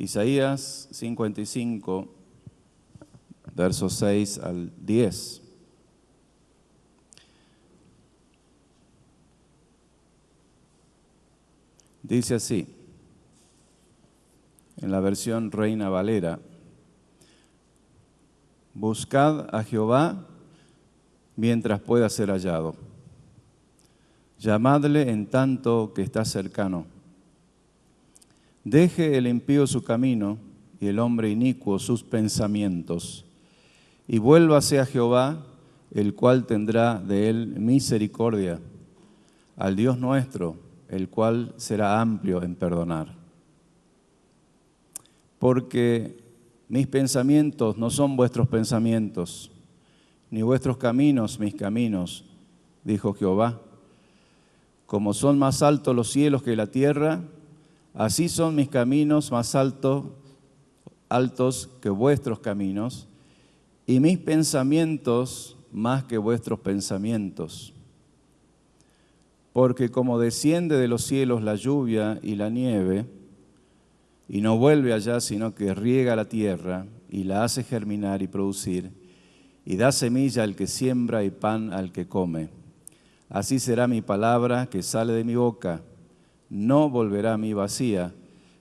Isaías 55, versos 6 al 10. Dice así, en la versión Reina Valera: buscad a Jehová mientras pueda ser hallado. Llamadle en tanto que está cercano. Deje el impío su camino y el hombre inicuo sus pensamientos, y vuélvase a Jehová, el cual tendrá de él misericordia, al Dios nuestro, el cual será amplio en perdonar. Porque mis pensamientos no son vuestros pensamientos, ni vuestros caminos mis caminos, dijo Jehová. Como son más altos los cielos que la tierra, así son mis caminos más altos que vuestros caminos, y mis pensamientos más que vuestros pensamientos. Porque como desciende de los cielos la lluvia y la nieve, y no vuelve allá, sino que riega la tierra, y la hace germinar y producir, y da semilla al que siembra y pan al que come, así será mi palabra que sale de mi boca. No volverá a mí vacía,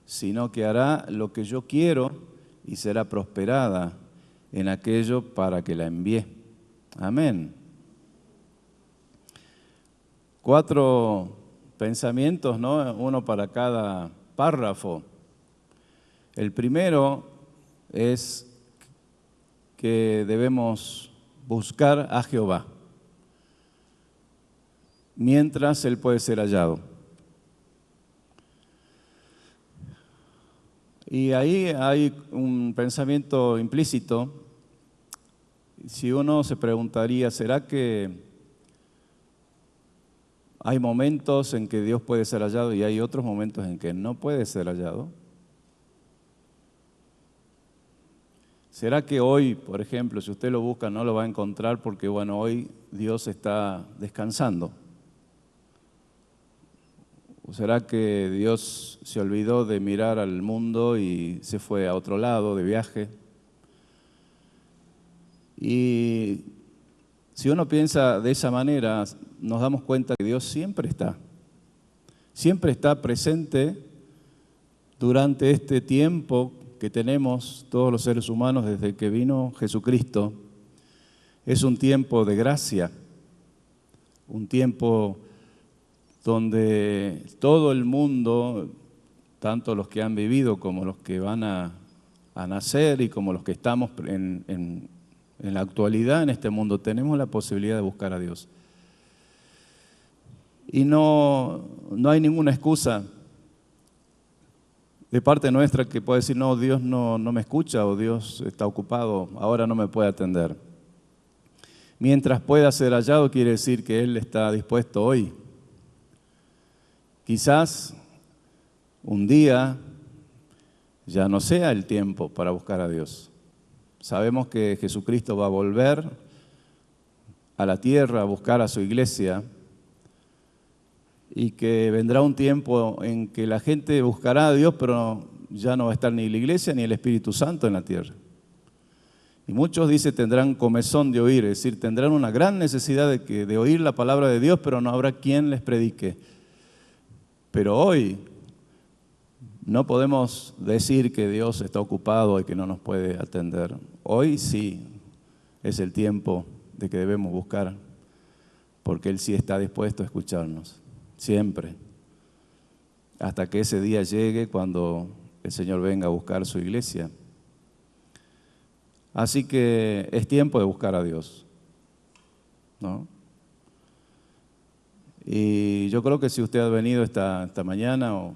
sino que hará lo que yo quiero y será prosperada en aquello para que la envíe. Amén. 4 pensamientos, ¿no? Uno para cada párrafo. El primero es que debemos buscar a Jehová mientras Él puede ser hallado. Y ahí hay un pensamiento implícito. Si uno se preguntaría, ¿será que hay momentos en que Dios puede ser hallado y hay otros momentos en que no puede ser hallado? ¿Será que hoy, por ejemplo, si usted lo busca, no lo va a encontrar porque, bueno, hoy Dios está descansando? ¿O será que Dios se olvidó de mirar al mundo y se fue a otro lado de viaje? Y si uno piensa de esa manera, nos damos cuenta que Dios siempre está presente durante este tiempo que tenemos todos los seres humanos desde que vino Jesucristo. Es un tiempo de gracia, un tiempo donde todo el mundo, tanto los que han vivido como los que van a nacer y como los que estamos en la actualidad en este mundo, tenemos la posibilidad de buscar a Dios. Y no hay ninguna excusa de parte nuestra que pueda decir, no, Dios no me escucha o Dios está ocupado, ahora no me puede atender. Mientras pueda ser hallado quiere decir que Él está dispuesto hoy. Quizás un día ya no sea el tiempo para buscar a Dios. Sabemos que Jesucristo va a volver a la tierra a buscar a su iglesia y que vendrá un tiempo en que la gente buscará a Dios, pero ya no va a estar ni la iglesia ni el Espíritu Santo en la tierra. Y muchos, dice, tendrán comezón de oír, es decir, tendrán una gran necesidad de oír la palabra de Dios, pero no habrá quien les predique. Pero hoy no podemos decir que Dios está ocupado y que no nos puede atender. Hoy sí es el tiempo de que debemos buscar, porque Él sí está dispuesto a escucharnos, siempre, hasta que ese día llegue cuando el Señor venga a buscar su iglesia. Así que es tiempo de buscar a Dios, ¿no? Y yo creo que si usted ha venido esta mañana, o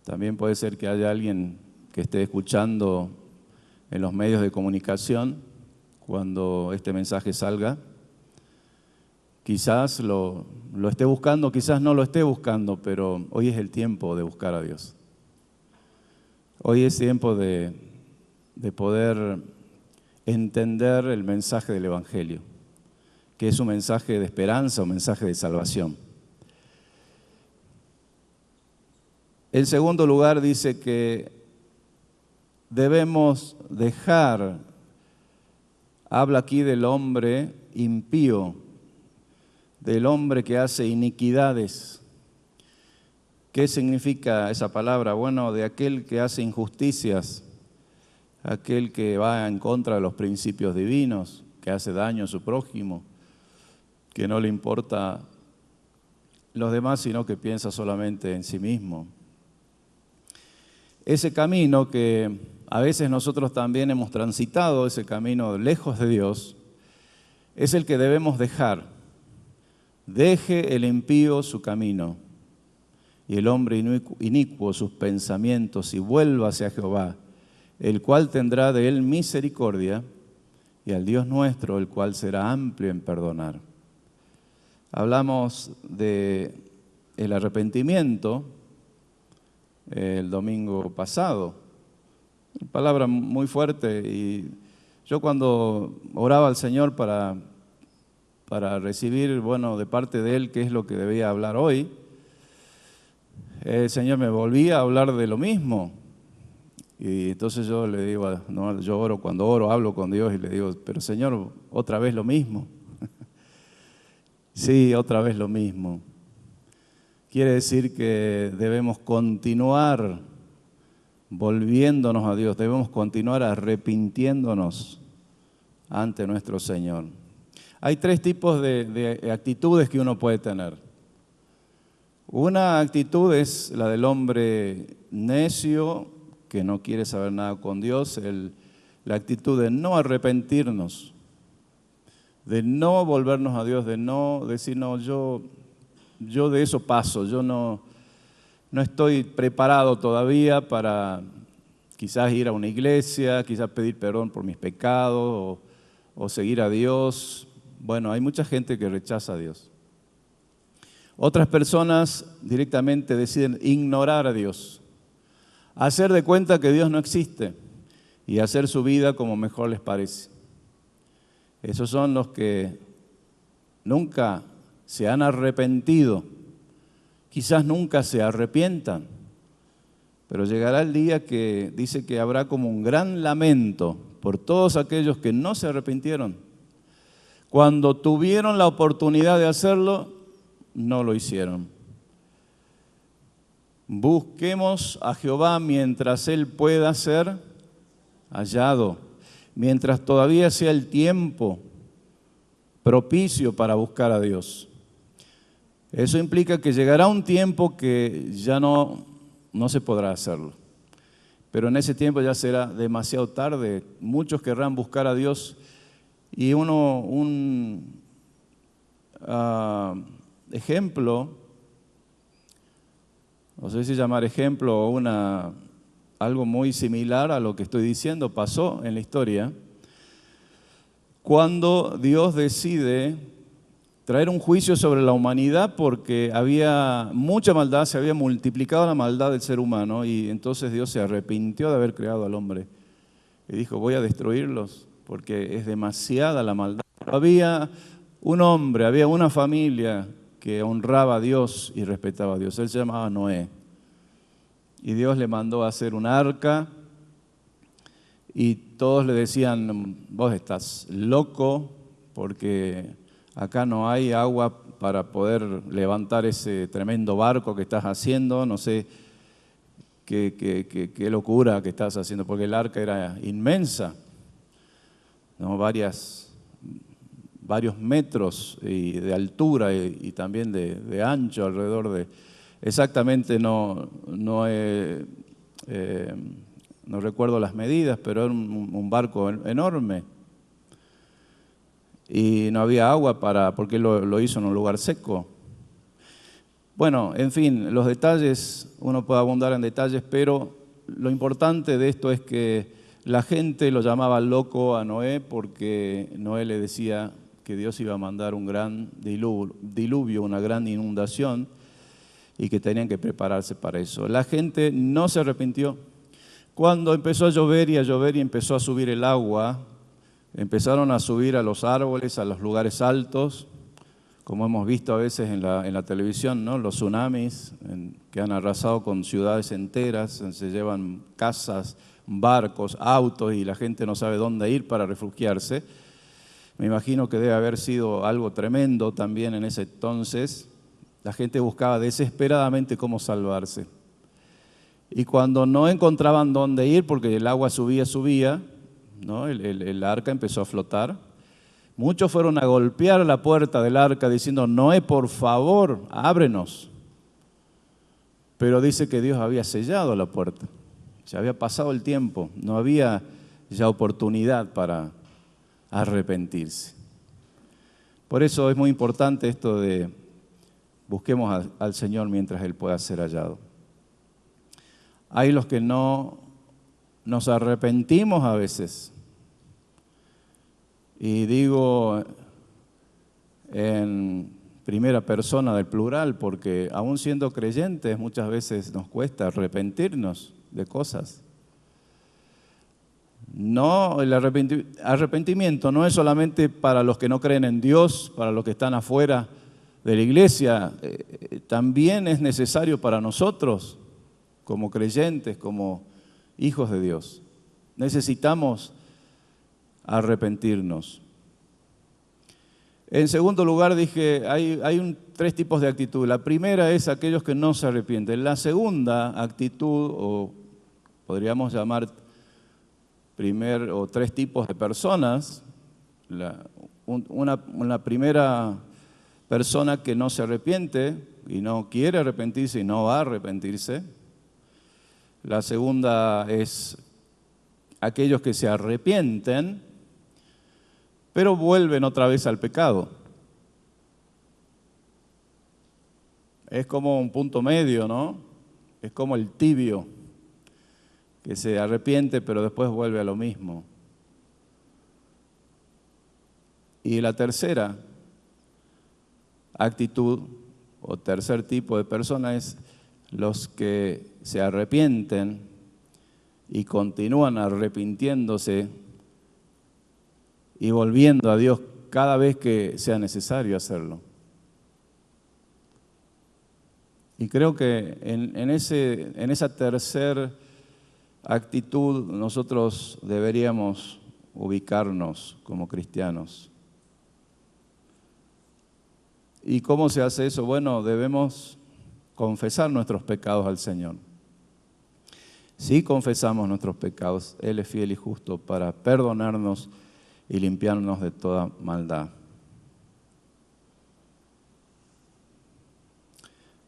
también puede ser que haya alguien que esté escuchando en los medios de comunicación cuando este mensaje salga, quizás lo esté buscando, quizás no lo esté buscando, pero hoy es el tiempo de buscar a Dios. Hoy es tiempo de poder entender el mensaje del Evangelio, que es un mensaje de esperanza, un mensaje de salvación. En segundo lugar, dice que debemos dejar, habla aquí del hombre impío, del hombre que hace iniquidades. ¿Qué significa esa palabra? Bueno, de aquel que hace injusticias, aquel que va en contra de los principios divinos, que hace daño a su prójimo, que no le importa los demás, sino que piensa solamente en sí mismo. Ese camino que a veces nosotros también hemos transitado, ese camino lejos de Dios, es el que debemos dejar. Deje el impío su camino y el hombre inicuo sus pensamientos y vuelva hacia Jehová, el cual tendrá de él misericordia, y al Dios nuestro, el cual será amplio en perdonar. Hablamos del arrepentimiento el domingo pasado, palabra muy fuerte, y yo cuando oraba al Señor para recibir, bueno, de parte de Él qué es lo que debía hablar hoy, el Señor me volvía a hablar de lo mismo. Y entonces yo le digo, no, yo oro, cuando oro, hablo con Dios y le digo, pero Señor, otra vez lo mismo. Sí, otra vez lo mismo. Quiere decir que debemos continuar volviéndonos a Dios, debemos continuar arrepintiéndonos ante nuestro Señor. Hay tres tipos de actitudes que uno puede tener. Una actitud es la del hombre necio, que no quiere saber nada con Dios, la actitud de no arrepentirnos, de no volvernos a Dios, de no decir, no, yo de eso paso, yo no estoy preparado todavía para quizás ir a una iglesia, quizás pedir perdón por mis pecados o seguir a Dios. Bueno, hay mucha gente que rechaza a Dios. Otras personas directamente deciden ignorar a Dios, hacer de cuenta que Dios no existe y hacer su vida como mejor les parece. Esos son los que nunca se han arrepentido, quizás nunca se arrepientan, pero llegará el día que dice que habrá como un gran lamento por todos aquellos que no se arrepintieron. Cuando tuvieron la oportunidad de hacerlo, no lo hicieron. Busquemos a Jehová mientras Él pueda ser hallado, mientras todavía sea el tiempo propicio para buscar a Dios. Eso implica que llegará un tiempo que ya no se podrá hacerlo. Pero en ese tiempo ya será demasiado tarde. Muchos querrán buscar a Dios y un ejemplo, no sé si llamar ejemplo o algo muy similar a lo que estoy diciendo, pasó en la historia, cuando Dios decide traer un juicio sobre la humanidad porque había mucha maldad, se había multiplicado la maldad del ser humano y entonces Dios se arrepintió de haber creado al hombre y dijo, voy a destruirlos porque es demasiada la maldad. Había un hombre, había una familia que honraba a Dios y respetaba a Dios. Él se llamaba Noé. Y Dios le mandó a hacer un arca y todos le decían, vos estás loco porque acá no hay agua para poder levantar ese tremendo barco que estás haciendo, no sé qué locura que estás haciendo, porque el arca era inmensa, ¿no? Varios metros de altura y también de ancho alrededor de... Exactamente no recuerdo las medidas, pero era un barco enorme. Y no había agua porque lo hizo en un lugar seco. Bueno, en fin, los detalles, uno puede abundar en detalles, pero lo importante de esto es que la gente lo llamaba loco a Noé porque Noé le decía que Dios iba a mandar un gran diluvio, una gran inundación y que tenían que prepararse para eso. La gente no se arrepintió. Cuando empezó a llover y empezó a subir el agua, empezaron a subir a los árboles, a los lugares altos, como hemos visto a veces en la televisión, ¿no? Los tsunamis que han arrasado con ciudades enteras, se llevan casas, barcos, autos y la gente no sabe dónde ir para refugiarse. Me imagino que debe haber sido algo tremendo también en ese entonces. La gente buscaba desesperadamente cómo salvarse. Y cuando no encontraban dónde ir, porque el agua subía, ¿no? El arca empezó a flotar. Muchos fueron a golpear la puerta del arca diciendo: Noé, por favor, ábrenos. Pero dice que Dios había sellado la puerta. Se había pasado el tiempo, no había ya oportunidad para arrepentirse. Por eso es muy importante esto de busquemos al Señor mientras Él pueda ser hallado. Hay los que no nos arrepentimos a veces. Y digo en primera persona del plural, porque aún siendo creyentes muchas veces nos cuesta arrepentirnos de cosas. No, el arrepentimiento no es solamente para los que no creen en Dios, para los que están afuera de la iglesia, también es necesario para nosotros, como creyentes, como hijos de Dios. Necesitamos arrepentirnos. En segundo lugar, dije, hay tres tipos de actitud. La primera es aquellos que no se arrepienten. La segunda actitud, o podríamos llamar tres tipos de personas. Una primera persona que no se arrepiente y no quiere arrepentirse y no va a arrepentirse. La segunda es aquellos que se arrepienten, pero vuelven otra vez al pecado. Es como un punto medio, ¿no? Es como el tibio, que se arrepiente, pero después vuelve a lo mismo. Y la tercera actitud, o tercer tipo de persona, es los que se arrepienten y continúan arrepintiéndose y volviendo a Dios cada vez que sea necesario hacerlo. Y creo que en esa tercera actitud nosotros deberíamos ubicarnos como cristianos. ¿Y cómo se hace eso? Bueno, debemos confesar nuestros pecados al Señor. Si confesamos nuestros pecados, Él es fiel y justo para perdonarnos y limpiarnos de toda maldad.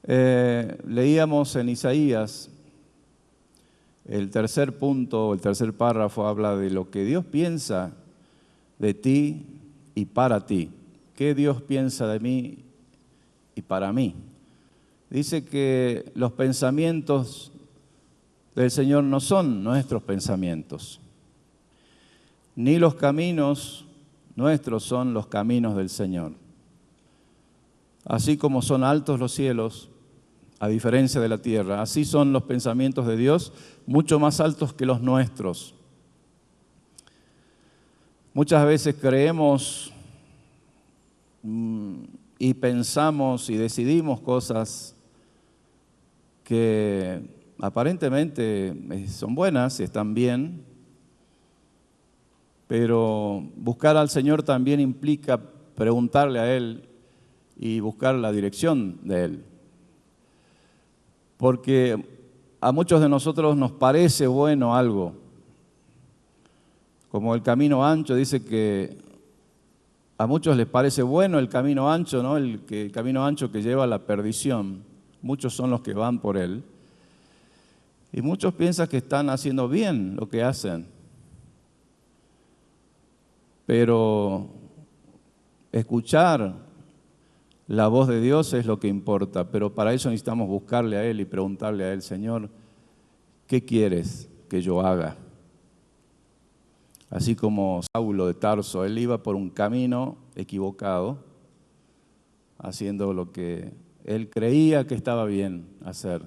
Leíamos en Isaías, el tercer punto, el tercer párrafo habla de lo que Dios piensa de ti y para ti. ¿Qué Dios piensa de mí y para mí? Dice que los pensamientos del Señor no son nuestros pensamientos, ni los caminos nuestros son los caminos del Señor. Así como son altos los cielos, a diferencia de la tierra, así son los pensamientos de Dios, mucho más altos que los nuestros. Muchas veces creemos y pensamos y decidimos cosas que aparentemente son buenas y están bien, pero buscar al Señor también implica preguntarle a Él y buscar la dirección de Él. Porque a muchos de nosotros nos parece bueno algo, como el camino ancho. Dice que a muchos les parece bueno el camino ancho, ¿no? El camino ancho que lleva a la perdición. Muchos son los que van por él. Y muchos piensan que están haciendo bien lo que hacen. Pero escuchar la voz de Dios es lo que importa, pero para eso necesitamos buscarle a Él y preguntarle a Él: Señor, ¿qué quieres que yo haga? Así como Saulo de Tarso, él iba por un camino equivocado, haciendo lo que él creía que estaba bien hacer,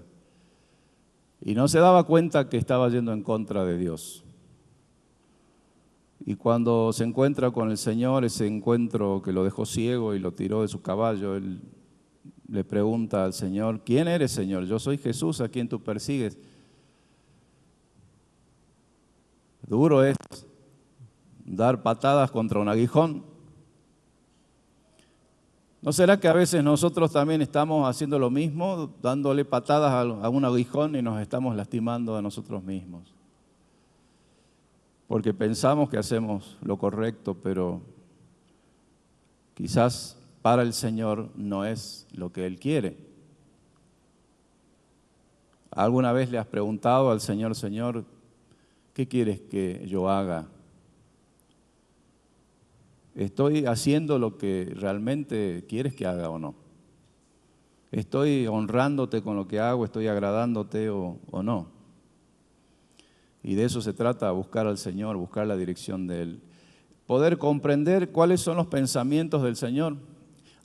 y no se daba cuenta que estaba yendo en contra de Dios. Y cuando se encuentra con el Señor, ese encuentro que lo dejó ciego y lo tiró de su caballo, él le pregunta al Señor: ¿quién eres, Señor? Yo soy Jesús a quien tú persigues. Duro es dar patadas contra un aguijón. ¿No será que a veces nosotros también estamos haciendo lo mismo, dándole patadas a un aguijón y nos estamos lastimando a nosotros mismos? Porque pensamos que hacemos lo correcto, pero quizás para el Señor no es lo que Él quiere. ¿Alguna vez le has preguntado al Señor, Señor, qué quieres que yo haga? ¿Estoy haciendo lo que realmente quieres que haga o no? ¿Estoy honrándote con lo que hago? ¿Estoy agradándote o no? Y de eso se trata, buscar al Señor, buscar la dirección de Él. Poder comprender cuáles son los pensamientos del Señor.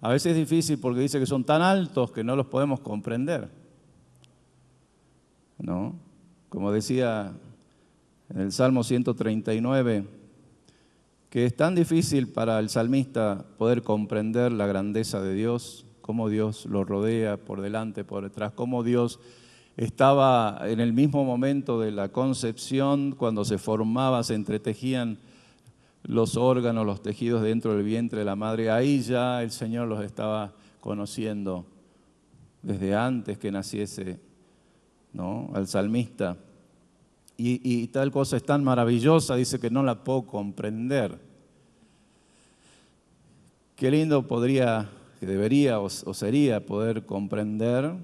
A veces es difícil porque dice que son tan altos que no los podemos comprender, ¿no? Como decía en el Salmo 139, que es tan difícil para el salmista poder comprender la grandeza de Dios, cómo Dios lo rodea por delante, por detrás, cómo Dios estaba en el mismo momento de la concepción, cuando se formaba, se entretejían los órganos, los tejidos dentro del vientre de la madre. Ahí ya el Señor los estaba conociendo desde antes que naciese, ¿no?, al salmista. Y tal cosa es tan maravillosa, dice que no la puedo comprender. Qué lindo podría, que debería o sería poder comprender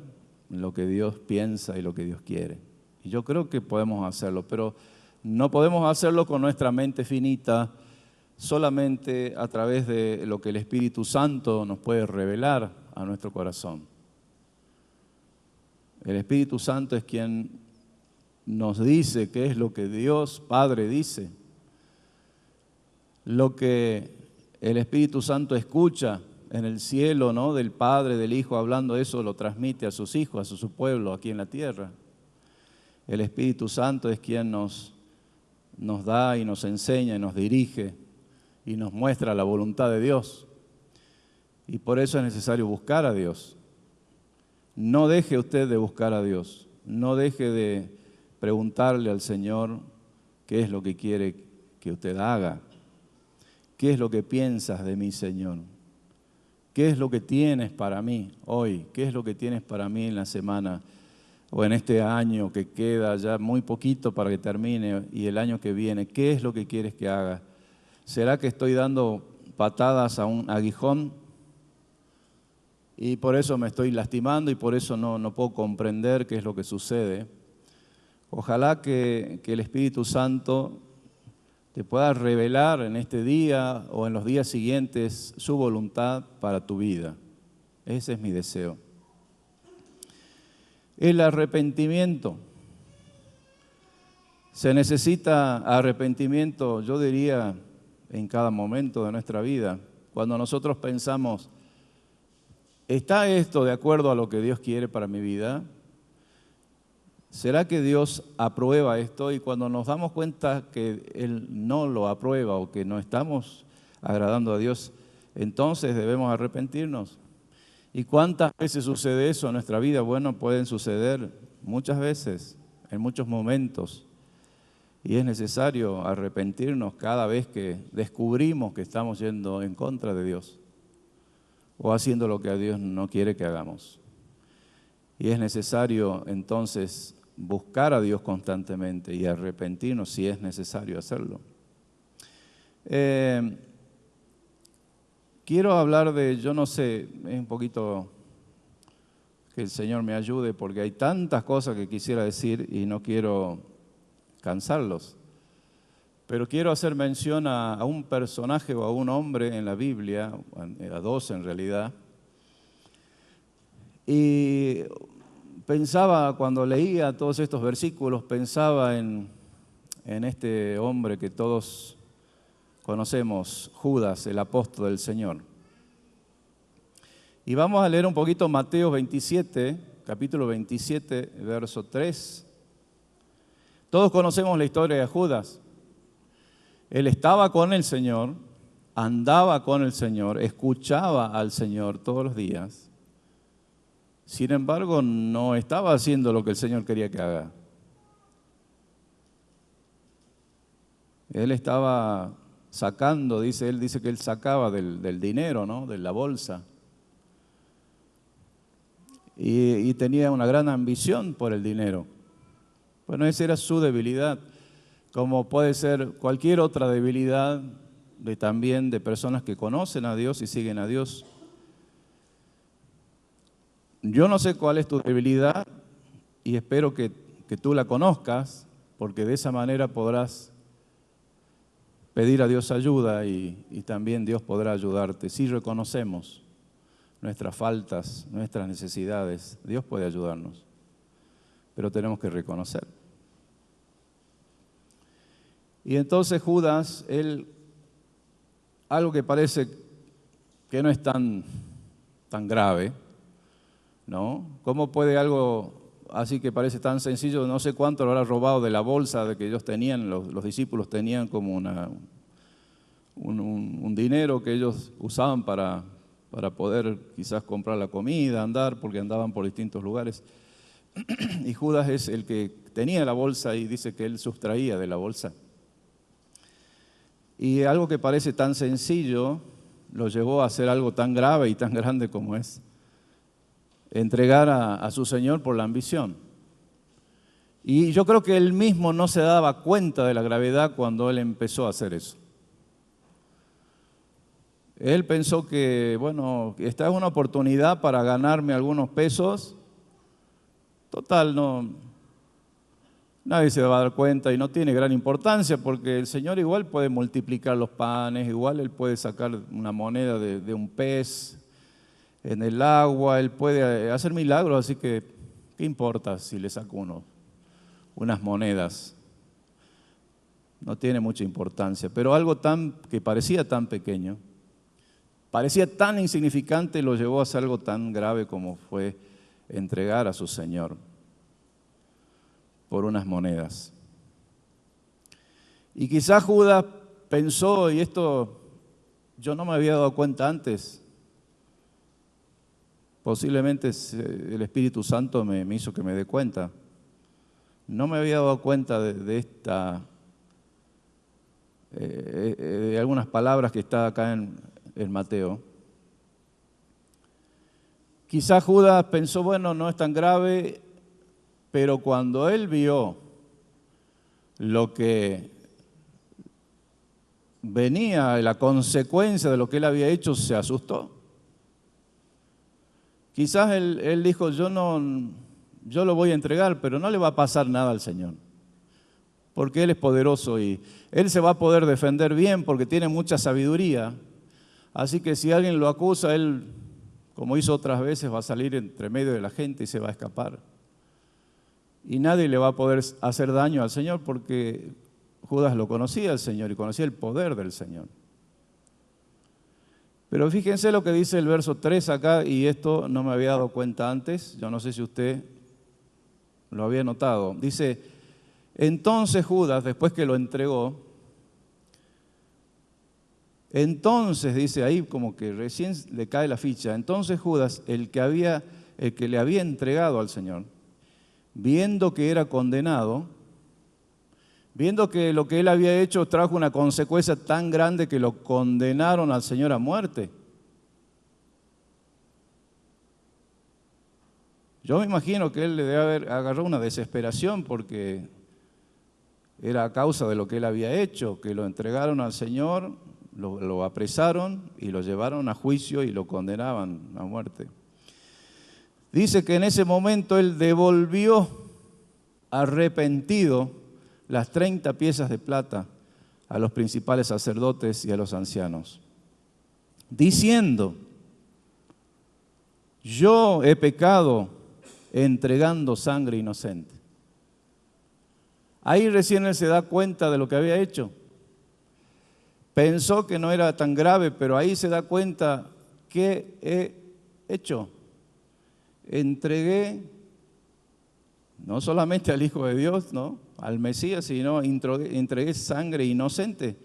lo que Dios piensa y lo que Dios quiere. Y yo creo que podemos hacerlo, pero no podemos hacerlo con nuestra mente finita, solamente a través de lo que el Espíritu Santo nos puede revelar a nuestro corazón. El Espíritu Santo es quien nos dice qué es lo que Dios Padre dice. Lo que el Espíritu Santo escucha en el cielo, ¿no?, del Padre, del Hijo, hablando eso, lo transmite a sus hijos, a su pueblo aquí en la tierra. El Espíritu Santo es quien nos da y nos enseña y nos dirige y nos muestra la voluntad de Dios. Y por eso es necesario buscar a Dios. No deje usted de buscar a Dios. No deje de preguntarle al Señor qué es lo que quiere que usted haga. ¿Qué es lo que piensas de mí, Señor? ¿Qué es lo que tienes para mí hoy? ¿Qué es lo que tienes para mí en la semana o en este año que queda ya muy poquito para que termine y el año que viene? ¿Qué es lo que quieres que haga? ¿Será que estoy dando patadas a un aguijón y por eso me estoy lastimando y por eso no puedo comprender qué es lo que sucede? Ojalá que el Espíritu Santo te pueda revelar en este día o en los días siguientes su voluntad para tu vida. Ese es mi deseo. El arrepentimiento. Se necesita arrepentimiento, yo diría, en cada momento de nuestra vida. Cuando nosotros pensamos, ¿está esto de acuerdo a lo que Dios quiere para mi vida? ¿Será que Dios aprueba esto? Y cuando nos damos cuenta que Él no lo aprueba o que no estamos agradando a Dios, entonces debemos arrepentirnos. ¿Y cuántas veces sucede eso en nuestra vida? Bueno, pueden suceder muchas veces, en muchos momentos. Y es necesario arrepentirnos cada vez que descubrimos que estamos yendo en contra de Dios o haciendo lo que a Dios no quiere que hagamos. Y es necesario entonces buscar a Dios constantemente y arrepentirnos si es necesario hacerlo. Quiero hablar de, yo no sé, es un poquito que el Señor me ayude porque hay tantas cosas que quisiera decir y no quiero cansarlos. Pero quiero hacer mención a un personaje o a un hombre en la Biblia, a dos en realidad. Y pensaba, cuando leía todos estos versículos, pensaba en este hombre que todos conocemos, Judas, el apóstol del Señor. Y vamos a leer un poquito Mateo 27, capítulo 27, verso 3. Todos conocemos la historia de Judas. Él estaba con el Señor, andaba con el Señor, escuchaba al Señor todos los días. Sin embargo, no estaba haciendo lo que el Señor quería que haga. él estaba sacando, dice que él sacaba del dinero, ¿no? De la bolsa. Y tenía una gran ambición por el dinero. Bueno, esa era su debilidad, como puede ser cualquier otra debilidad también de personas que conocen a Dios y siguen a Dios. Yo no sé cuál es tu debilidad y espero que tú la conozcas, porque de esa manera podrás pedir a Dios ayuda y también Dios podrá ayudarte. Si reconocemos nuestras faltas, nuestras necesidades, Dios puede ayudarnos, pero tenemos que reconocer. Y entonces Judas, algo que parece que no es tan grave, ¿no? ¿Cómo puede algo así que parece tan sencillo? No sé cuánto lo habrá robado de la bolsa de que ellos tenían, los discípulos tenían como un dinero que ellos usaban para poder quizás comprar la comida, andar, porque andaban por distintos lugares. Y Judas es el que tenía la bolsa y dice que él sustraía de la bolsa. Y algo que parece tan sencillo lo llevó a hacer algo tan grave y tan grande como es entregar a su Señor por la ambición. Y yo creo que él mismo no se daba cuenta de la gravedad cuando él empezó a hacer eso. Él pensó que, bueno, esta es una oportunidad para ganarme algunos pesos. Total, nadie se va a dar cuenta y no tiene gran importancia porque el Señor igual puede multiplicar los panes, igual Él puede sacar una moneda de un pez en el agua, Él puede hacer milagros, así que ¿qué importa si le saco unas monedas? No tiene mucha importancia, pero algo que parecía tan pequeño, parecía tan insignificante, lo llevó a hacer algo tan grave como fue entregar a su Señor por unas monedas. Y quizás Judas pensó, y esto yo no me había dado cuenta antes, posiblemente el Espíritu Santo me hizo que me dé cuenta. No me había dado cuenta de algunas palabras que está acá en Mateo. Quizás Judas pensó, bueno, no es tan grave, pero cuando él vio lo que venía, la consecuencia de lo que él había hecho, se asustó. Quizás él dijo, yo lo voy a entregar, pero no le va a pasar nada al Señor, porque Él es poderoso y Él se va a poder defender bien porque tiene mucha sabiduría. Así que si alguien lo acusa, Él, como hizo otras veces, va a salir entre medio de la gente y se va a escapar. Y nadie le va a poder hacer daño al Señor porque Judas lo conocía al Señor y conocía el poder del Señor. Pero fíjense lo que dice el verso 3 acá, y esto no me había dado cuenta antes, yo no sé si usted lo había notado. Dice, entonces Judas, después que lo entregó, entonces dice ahí como que recién le cae la ficha, entonces Judas, el que le había entregado al Señor, viendo que era condenado, viendo que lo que él había hecho trajo una consecuencia tan grande que lo condenaron al Señor a muerte. Yo me imagino que él le debe haber agarrado una desesperación porque era a causa de lo que él había hecho, que lo entregaron al Señor, lo apresaron y lo llevaron a juicio y lo condenaban a muerte. Dice que en ese momento él devolvió arrepentido las 30 piezas de plata a los principales sacerdotes y a los ancianos, diciendo, yo he pecado entregando sangre inocente. Ahí recién él se da cuenta de lo que había hecho. Pensó que no era tan grave, pero ahí se da cuenta que he hecho. Entregué no solamente al Hijo de Dios, ¿no?, al Mesías, sino entregué sangre inocente.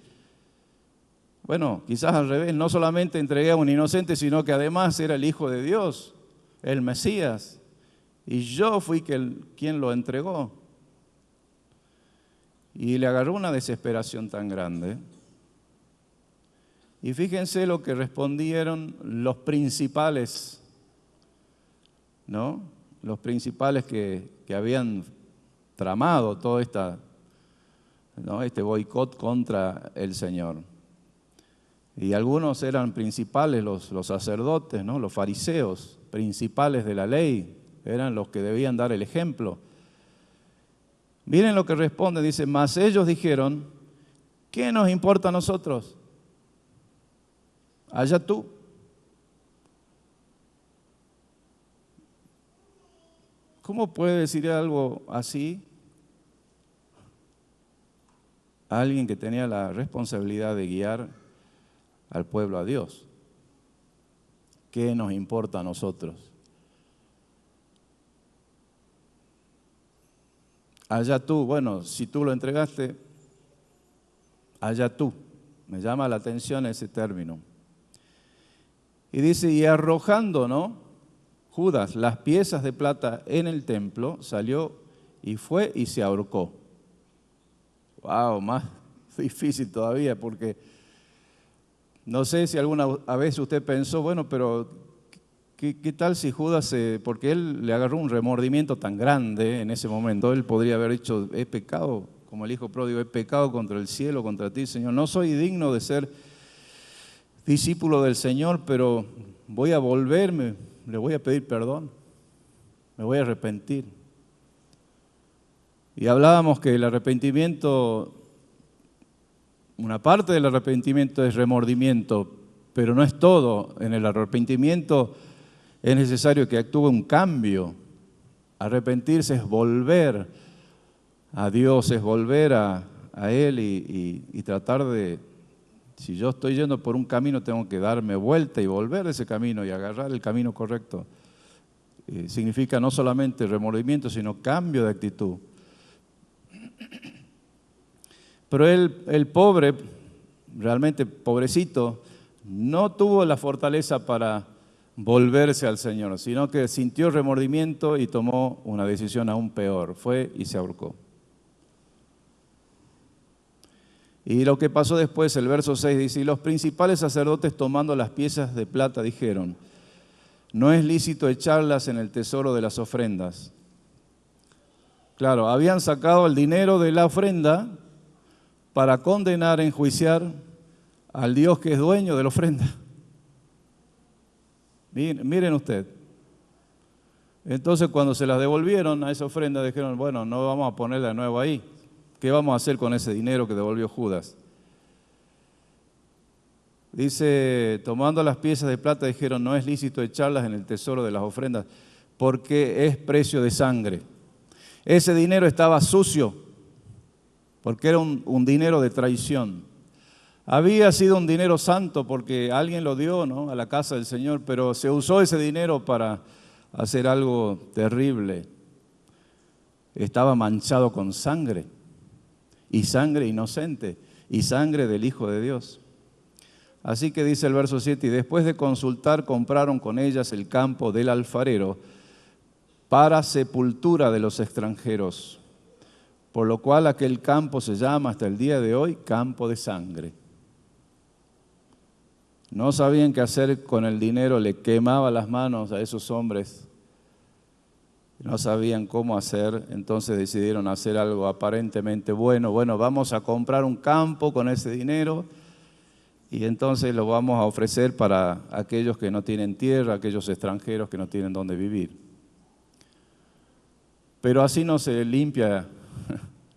Bueno, quizás al revés, no solamente entregué a un inocente, sino que además era el Hijo de Dios, el Mesías, y yo fui quien lo entregó. Y le agarró una desesperación tan grande. Y fíjense lo que respondieron los principales, ¿no? Los principales que habían tramado todo este boicot contra el Señor. Y algunos eran principales, los sacerdotes, ¿no? Los fariseos, principales de la ley, eran los que debían dar el ejemplo. Miren lo que responde, dice, mas ellos dijeron, ¿qué nos importa a nosotros? Allá tú. ¿Cómo puede decir algo así a alguien que tenía la responsabilidad de guiar al pueblo a Dios? ¿Qué nos importa a nosotros? Allá tú, bueno, si tú lo entregaste, allá tú. Me llama la atención ese término. Y dice, y arrojando, ¿no? Judas las piezas de plata en el templo, salió y fue y se ahorcó. Wow, más difícil todavía, porque no sé si alguna vez usted pensó, bueno, pero ¿qué tal si Judas, porque él le agarró un remordimiento tan grande en ese momento, él podría haber dicho, he pecado, como el hijo pródigo, he pecado contra el cielo, contra ti, Señor, no soy digno de ser discípulo del Señor, pero voy a volverme, le voy a pedir perdón, me voy a arrepentir. Y hablábamos que el arrepentimiento, una parte del arrepentimiento es remordimiento, pero no es todo. En el arrepentimiento es necesario que actúe un cambio. Arrepentirse es volver a Dios, es volver a Él y tratar de, si yo estoy yendo por un camino, tengo que darme vuelta y volver a ese camino y agarrar el camino correcto. Significa no solamente remordimiento, sino cambio de actitud. Pero el pobre, realmente pobrecito, no tuvo la fortaleza para volverse al Señor, sino que sintió remordimiento y tomó una decisión aún peor. Fue y se ahorcó. Y lo que pasó después, el verso 6 dice, y los principales sacerdotes tomando las piezas de plata dijeron, no es lícito echarlas en el tesoro de las ofrendas. Claro, habían sacado el dinero de la ofrenda para condenar, enjuiciar al Dios que es dueño de la ofrenda. Miren usted. Entonces cuando se las devolvieron a esa ofrenda dijeron, bueno, no vamos a ponerla de nuevo ahí. ¿Qué vamos a hacer con ese dinero que devolvió Judas? Dice, tomando las piezas de plata dijeron, no es lícito echarlas en el tesoro de las ofrendas, porque es precio de sangre. Ese dinero estaba sucio, porque era un dinero de traición. Había sido un dinero santo porque alguien lo dio, ¿no?, a la casa del Señor, pero se usó ese dinero para hacer algo terrible. Estaba manchado con sangre. Y sangre inocente, y sangre del Hijo de Dios. Así que dice el verso 7, y después de consultar compraron con ellas el campo del alfarero para sepultura de los extranjeros, por lo cual aquel campo se llama hasta el día de hoy campo de sangre. No sabían qué hacer con el dinero, le quemaba las manos a esos hombres. No sabían cómo hacer, entonces decidieron hacer algo aparentemente bueno. Bueno, vamos a comprar un campo con ese dinero y entonces lo vamos a ofrecer para aquellos que no tienen tierra, aquellos extranjeros que no tienen dónde vivir. Pero así no se limpia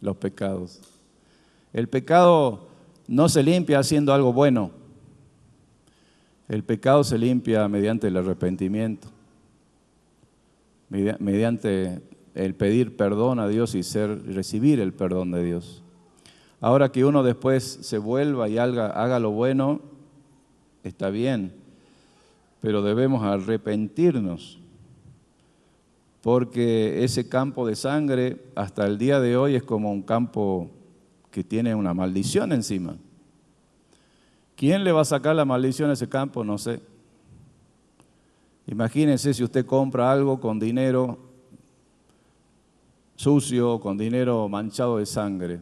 los pecados. El pecado no se limpia haciendo algo bueno. El pecado se limpia mediante el arrepentimiento, mediante el pedir perdón a Dios y recibir el perdón de Dios. Ahora que uno después se vuelva y haga lo bueno, está bien, pero debemos arrepentirnos, porque ese campo de sangre hasta el día de hoy es como un campo que tiene una maldición encima. ¿Quién le va a sacar la maldición a ese campo? No sé. Imagínense si usted compra algo con dinero sucio, con dinero manchado de sangre.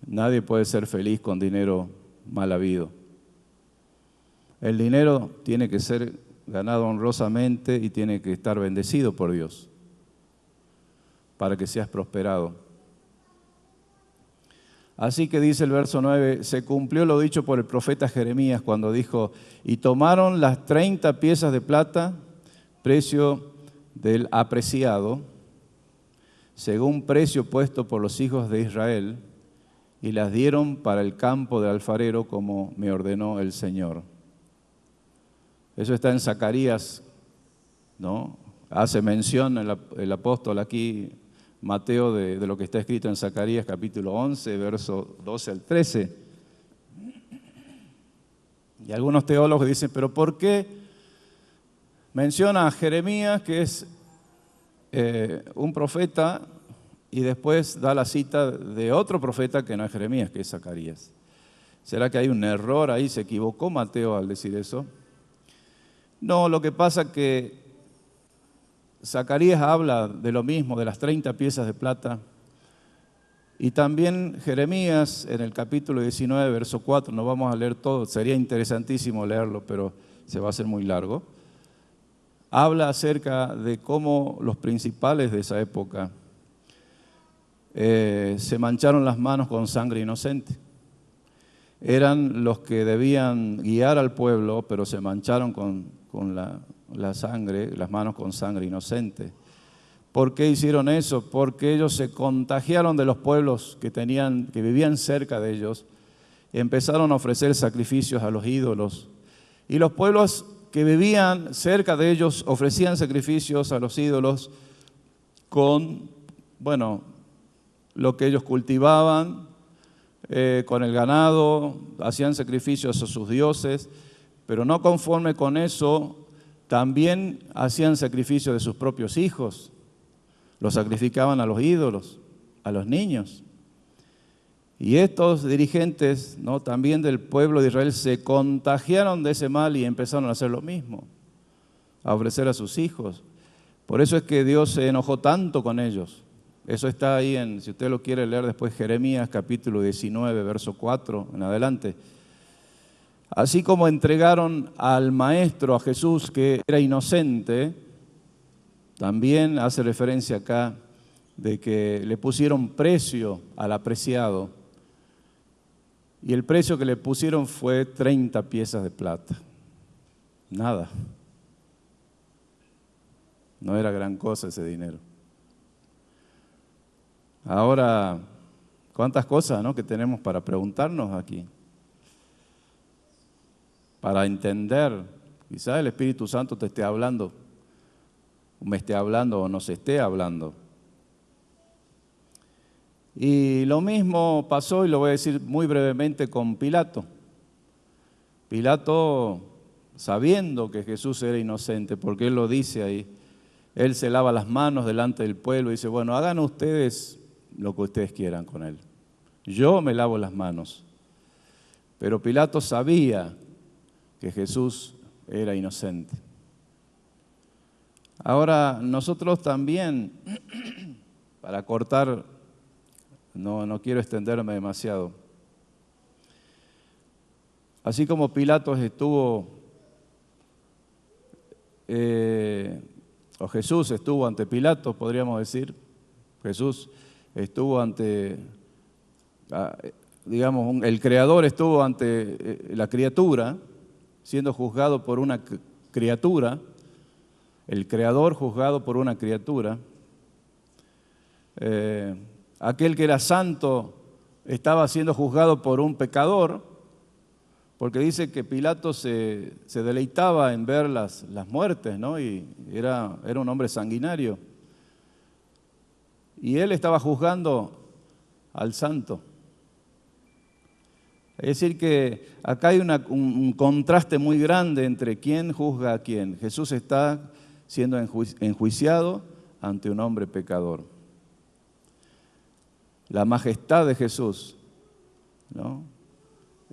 Nadie puede ser feliz con dinero mal habido. El dinero tiene que ser ganado honrosamente y tiene que estar bendecido por Dios para que seas prosperado. Así que dice el verso 9, se cumplió lo dicho por el profeta Jeremías cuando dijo, y tomaron las 30 piezas de plata, precio del apreciado, según precio puesto por los hijos de Israel, y las dieron para el campo del alfarero como me ordenó el Señor. Eso está en Zacarías, ¿no? Hace mención el apóstol aquí, Mateo, de lo que está escrito en Zacarías capítulo 11, verso 12 al 13. Y algunos teólogos dicen, pero ¿por qué menciona a Jeremías, que es un profeta, y después da la cita de otro profeta que no es Jeremías, que es Zacarías? ¿Será que hay un error ahí? ¿Se equivocó Mateo al decir eso? No, lo que pasa es que Zacarías habla de lo mismo, de las 30 piezas de plata, y también Jeremías en el capítulo 19, verso 4, no vamos a leer todo, sería interesantísimo leerlo, pero se va a hacer muy largo. Habla acerca de cómo los principales de esa época se mancharon las manos con sangre inocente. Eran los que debían guiar al pueblo, pero se mancharon con la sangre, las manos con sangre inocente. ¿Por qué hicieron eso? Porque ellos se contagiaron de los pueblos que vivían cerca de ellos, y empezaron a ofrecer sacrificios a los ídolos. Y los pueblos que vivían cerca de ellos ofrecían sacrificios a los ídolos con, lo que ellos cultivaban, con el ganado, hacían sacrificios a sus dioses, pero no conforme con eso, también hacían sacrificios de sus propios hijos, los sacrificaban a los ídolos, a los niños. Y estos dirigentes, ¿no?, también del pueblo de Israel se contagiaron de ese mal y empezaron a hacer lo mismo, a ofrecer a sus hijos. Por eso es que Dios se enojó tanto con ellos. Eso está ahí si usted lo quiere leer después, Jeremías capítulo 19, verso 4 en adelante. Así como entregaron al Maestro, a Jesús, que era inocente, también hace referencia acá de que le pusieron precio al apreciado. Y el precio que le pusieron fue 30 piezas de plata. Nada. No era gran cosa ese dinero. Ahora, ¿cuántas cosas, ¿no?, que tenemos para preguntarnos aquí? Para entender, quizás el Espíritu Santo te esté hablando, me esté hablando o nos esté hablando. Y lo mismo pasó, y lo voy a decir muy brevemente, con Pilato. Pilato, sabiendo que Jesús era inocente, porque él lo dice ahí, él se lava las manos delante del pueblo y dice, bueno, hagan ustedes lo que ustedes quieran con él. Yo me lavo las manos. Pero Pilato sabía que Jesús era inocente. Ahora, nosotros también, para cortar, no quiero extenderme demasiado. Así como Pilatos estuvo, o Jesús estuvo ante Pilatos, podríamos decir, Jesús estuvo ante, el Creador estuvo ante la criatura, siendo juzgado por una criatura, el Creador juzgado por una criatura. Aquel que era santo estaba siendo juzgado por un pecador, porque dice que Pilato se deleitaba en ver las muertes, ¿no? Y era un hombre sanguinario. Y él estaba juzgando al santo. Es decir que acá hay un contraste muy grande entre quién juzga a quién. Jesús está siendo enjuiciado ante un hombre pecador. La majestad de Jesús, ¿no?,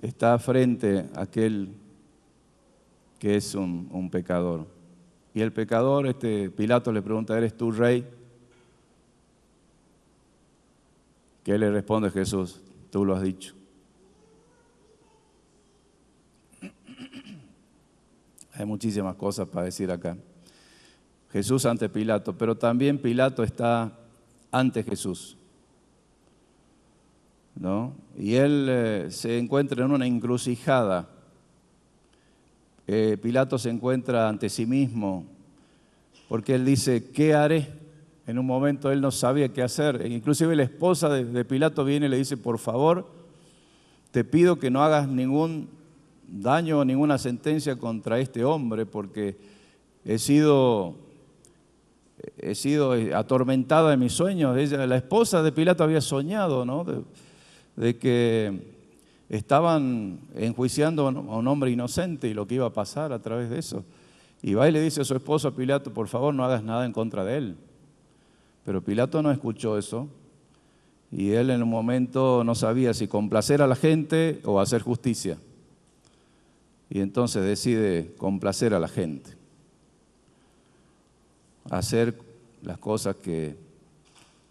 está frente a aquel que es un pecador. Y el pecador, Pilato le pregunta, ¿eres tú rey? ¿Qué le responde Jesús? tú lo has dicho. Hay muchísimas cosas para decir acá. Jesús ante Pilato, pero también Pilato está ante Jesús, ¿no? Y él se encuentra en una encrucijada. Pilato se encuentra ante sí mismo, porque él dice, ¿qué haré? En un momento él no sabía qué hacer. Inclusive la esposa de Pilato viene y le dice, por favor, te pido que no hagas ningún daño o ninguna sentencia contra este hombre, porque he sido atormentada en mis sueños. Ella, la esposa de Pilato, había soñado, ¿no? de que estaban enjuiciando a un hombre inocente y lo que iba a pasar a través de eso. Y va y le dice a su esposo, a Pilato, por favor no hagas nada en contra de él. Pero Pilato no escuchó eso y él en un momento no sabía si complacer a la gente o hacer justicia. Y entonces decide complacer a la gente, hacer las cosas que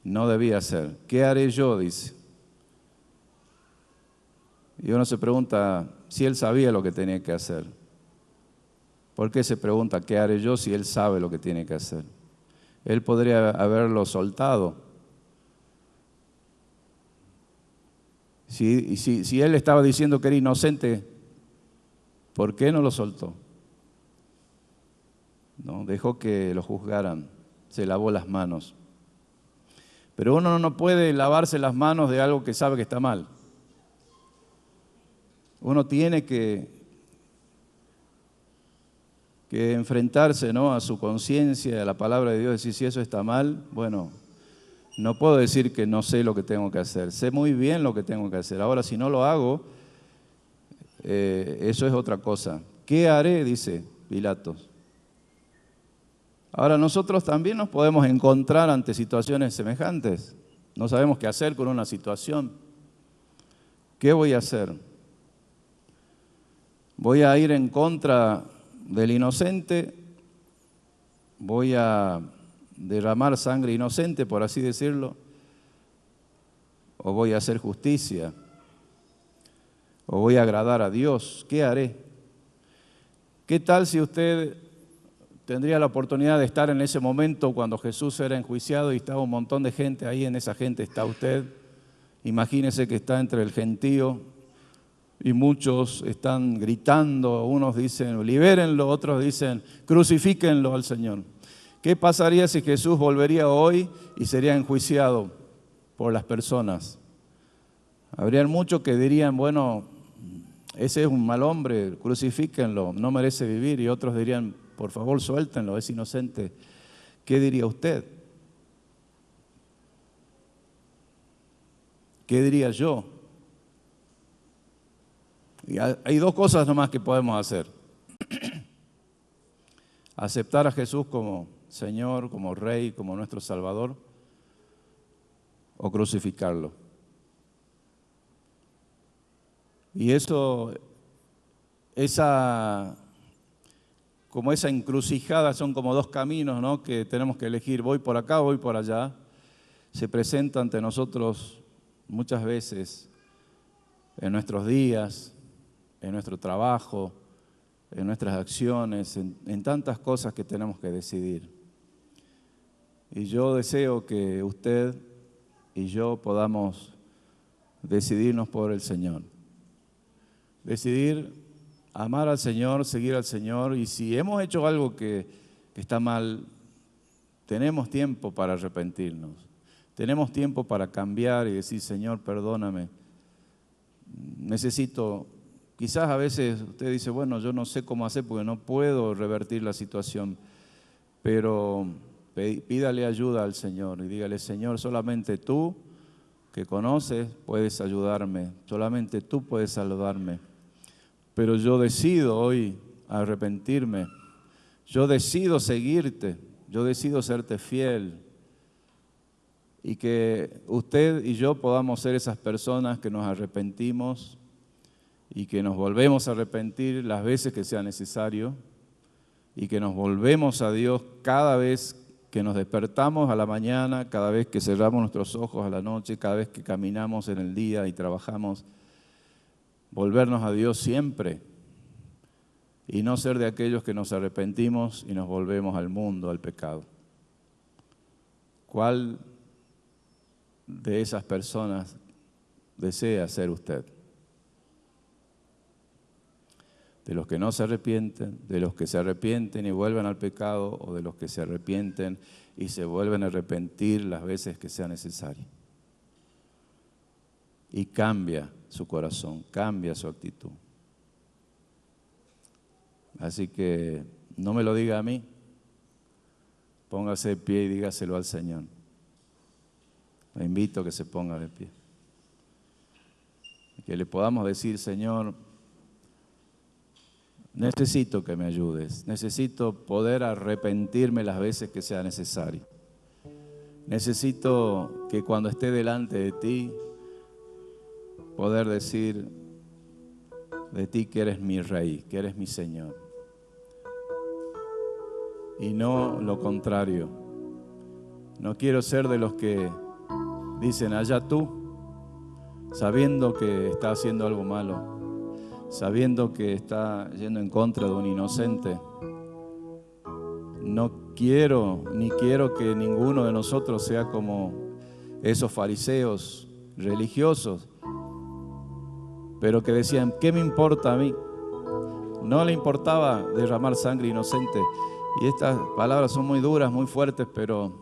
no debía hacer. ¿Qué haré yo?, dice. Y uno se pregunta si él sabía lo que tenía que hacer. ¿Por qué se pregunta qué haré yo si él sabe lo que tiene que hacer? Él podría haberlo soltado. Si él estaba diciendo que era inocente, ¿por qué no lo soltó? No, dejó que lo juzgaran, se lavó las manos. Pero uno no puede lavarse las manos de algo que sabe que está mal. Uno tiene que enfrentarse, ¿no?, a su conciencia, a la palabra de Dios, decir si eso está mal, bueno, no puedo decir que no sé lo que tengo que hacer, sé muy bien lo que tengo que hacer. Ahora, si no lo hago, eso es otra cosa. ¿Qué haré?, dice Pilatos. Ahora, nosotros también nos podemos encontrar ante situaciones semejantes. No sabemos qué hacer con una situación. ¿Qué voy a hacer? ¿Voy a ir en contra del inocente? ¿Voy a derramar sangre inocente, por así decirlo? ¿O voy a hacer justicia? ¿O voy a agradar a Dios? ¿Qué haré? ¿Qué tal si usted tendría la oportunidad de estar en ese momento cuando Jesús era enjuiciado y estaba un montón de gente ahí? En esa gente está usted. Imagínese que está entre el gentío y muchos están gritando, unos dicen libérenlo, otros dicen crucifíquenlo al Señor. ¿Qué pasaría si Jesús volvería hoy y sería enjuiciado por las personas? Habrían muchos que dirían, bueno, ese es un mal hombre, crucifíquenlo, no merece vivir. Y otros dirían, por favor, suéltenlo, es inocente. ¿Qué diría usted? ¿Qué diría yo? Y hay dos cosas nomás que podemos hacer. Aceptar a Jesús como Señor, como Rey, como nuestro Salvador, o crucificarlo. Y como esa encrucijada, son como dos caminos, ¿no?, que tenemos que elegir, voy por acá, voy por allá. Se presenta ante nosotros muchas veces en nuestros días, en nuestro trabajo, en nuestras acciones, en tantas cosas que tenemos que decidir. Y yo deseo que usted y yo podamos decidirnos por el Señor. Decidir amar al Señor, seguir al Señor. Y si hemos hecho algo que está mal, tenemos tiempo para arrepentirnos. Tenemos tiempo para cambiar y decir, Señor, perdóname. Necesito. Quizás a veces usted dice, bueno, yo no sé cómo hacer porque no puedo revertir la situación, pero pídale ayuda al Señor y dígale, Señor, solamente tú que conoces puedes ayudarme, solamente tú puedes salvarme, pero yo decido hoy arrepentirme, yo decido seguirte, yo decido serte fiel y que usted y yo podamos ser esas personas que nos arrepentimos y que nos volvemos a arrepentir las veces que sea necesario y que nos volvemos a Dios cada vez que nos despertamos a la mañana, cada vez que cerramos nuestros ojos a la noche, cada vez que caminamos en el día y trabajamos, volvernos a Dios siempre y no ser de aquellos que nos arrepentimos y nos volvemos al mundo, al pecado. ¿Cuál de esas personas desea ser usted? ¿De los que no se arrepienten, de los que se arrepienten y vuelven al pecado, o de los que se arrepienten y se vuelven a arrepentir las veces que sea necesario? Y cambia su corazón, cambia su actitud. Así que no me lo diga a mí, póngase de pie y dígaselo al Señor. Le invito a que se ponga de pie. Que le podamos decir: Señor, necesito que me ayudes, necesito poder arrepentirme las veces que sea necesario. Necesito que cuando esté delante de ti, poder decir de ti que eres mi Rey, que eres mi Señor. Y no lo contrario. No quiero ser de los que dicen allá tú, sabiendo que está haciendo algo malo, sabiendo que está yendo en contra de un inocente. No quiero, ni quiero que ninguno de nosotros sea como esos fariseos religiosos, pero que decían: ¿qué me importa a mí? No le importaba derramar sangre inocente. Y estas palabras son muy duras, muy fuertes, pero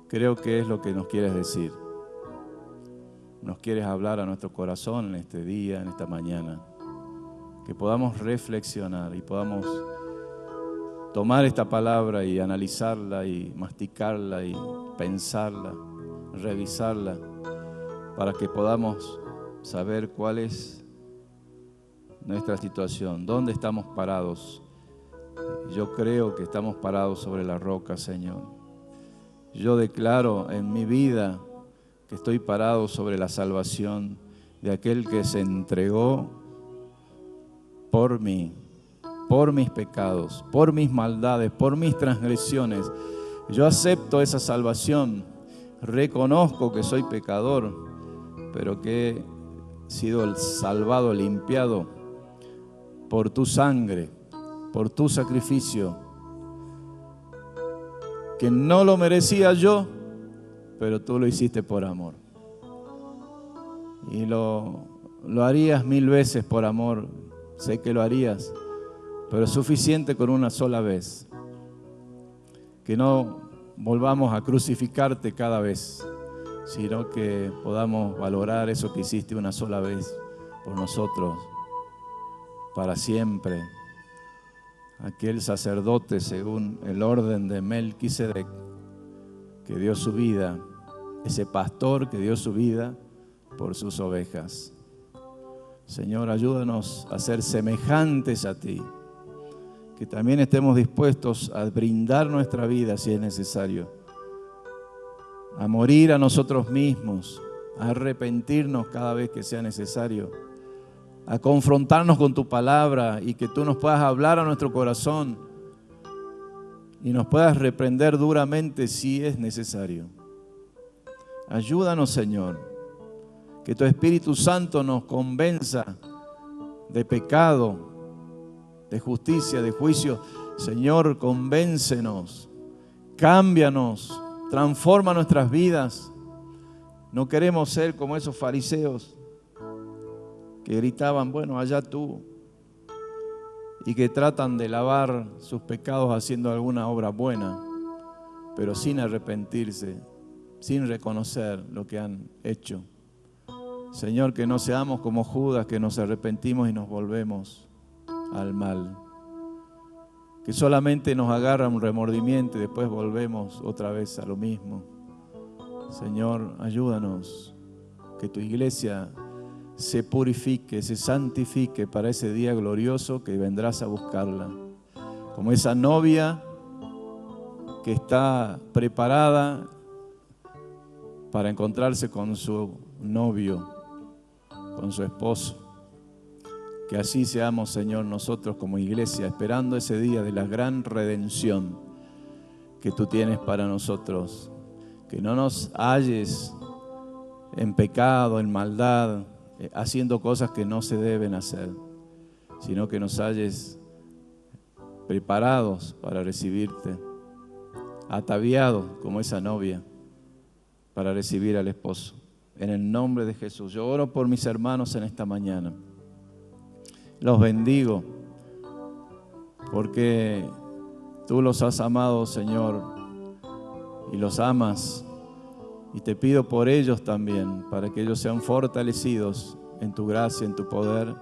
creo que es lo que nos quieres decir. Nos quieres hablar a nuestro corazón en este día, en esta mañana. Que podamos reflexionar y podamos tomar esta palabra y analizarla y masticarla y pensarla, revisarla, para que podamos saber cuál es nuestra situación, dónde estamos parados. Yo creo que estamos parados sobre la roca, Señor. Yo declaro en mi vida que estoy parado sobre la salvación de aquel que se entregó por mí, por mis pecados, por mis maldades, por mis transgresiones. Yo acepto esa salvación, reconozco que soy pecador, pero que he sido salvado, limpiado por tu sangre, por tu sacrificio, que no lo merecía yo, pero tú lo hiciste por amor. Y lo harías 1000 veces por amor, sé que lo harías, pero es suficiente con una sola vez. Que no volvamos a crucificarte cada vez, sino que podamos valorar eso que hiciste una sola vez por nosotros, para siempre. Aquel sacerdote según el orden de Melquisedec, que dio su vida, ese pastor que dio su vida por sus ovejas. Señor, ayúdanos a ser semejantes a ti, que también estemos dispuestos a brindar nuestra vida si es necesario, a morir a nosotros mismos, a arrepentirnos cada vez que sea necesario, a confrontarnos con tu palabra y que tú nos puedas hablar a nuestro corazón y nos puedas reprender duramente si es necesario. Ayúdanos, Señor, que tu Espíritu Santo nos convenza de pecado, de justicia, de juicio. Señor, convéncenos, cámbianos, transforma nuestras vidas. No queremos ser como esos fariseos que gritaban: bueno, allá tú, y que tratan de lavar sus pecados haciendo alguna obra buena, pero sin arrepentirse, sin reconocer lo que han hecho. Señor, que no seamos como Judas, que nos arrepentimos y nos volvemos al mal, que solamente nos agarra un remordimiento y después volvemos otra vez a lo mismo. Señor, ayúdanos, que tu iglesia se purifique, se santifique para ese día glorioso que vendrás a buscarla. Como esa novia que está preparada para encontrarse con su novio, con su esposo. Que así seamos, Señor, nosotros como iglesia, esperando ese día de la gran redención. que tú tienes para nosotros. Que no nos halles en pecado, en maldad, haciendo cosas que no se deben hacer, sino que nos halles preparados para recibirte, ataviados como esa novia para recibir al esposo. En el nombre de Jesús, yo oro por mis hermanos en esta mañana. Los bendigo porque tú los has amado, Señor, y los amas. Y te pido por ellos también, para que ellos sean fortalecidos en tu gracia, en tu poder,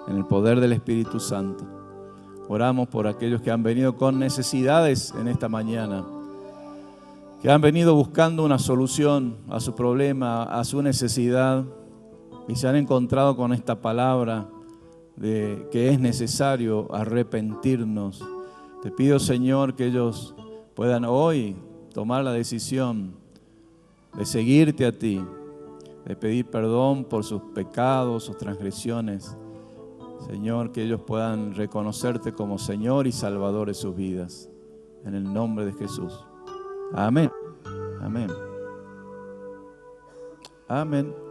en el poder del Espíritu Santo. Oramos por aquellos que han venido con necesidades en esta mañana, que han venido buscando una solución a su problema, a su necesidad, y se han encontrado con esta palabra de que es necesario arrepentirnos. Te pido, Señor, que ellos puedan hoy tomar la decisión de seguirte a ti, de pedir perdón por sus pecados, sus transgresiones. Señor, que ellos puedan reconocerte como Señor y Salvador de sus vidas. En el nombre de Jesús. Amén. Amén. Amén.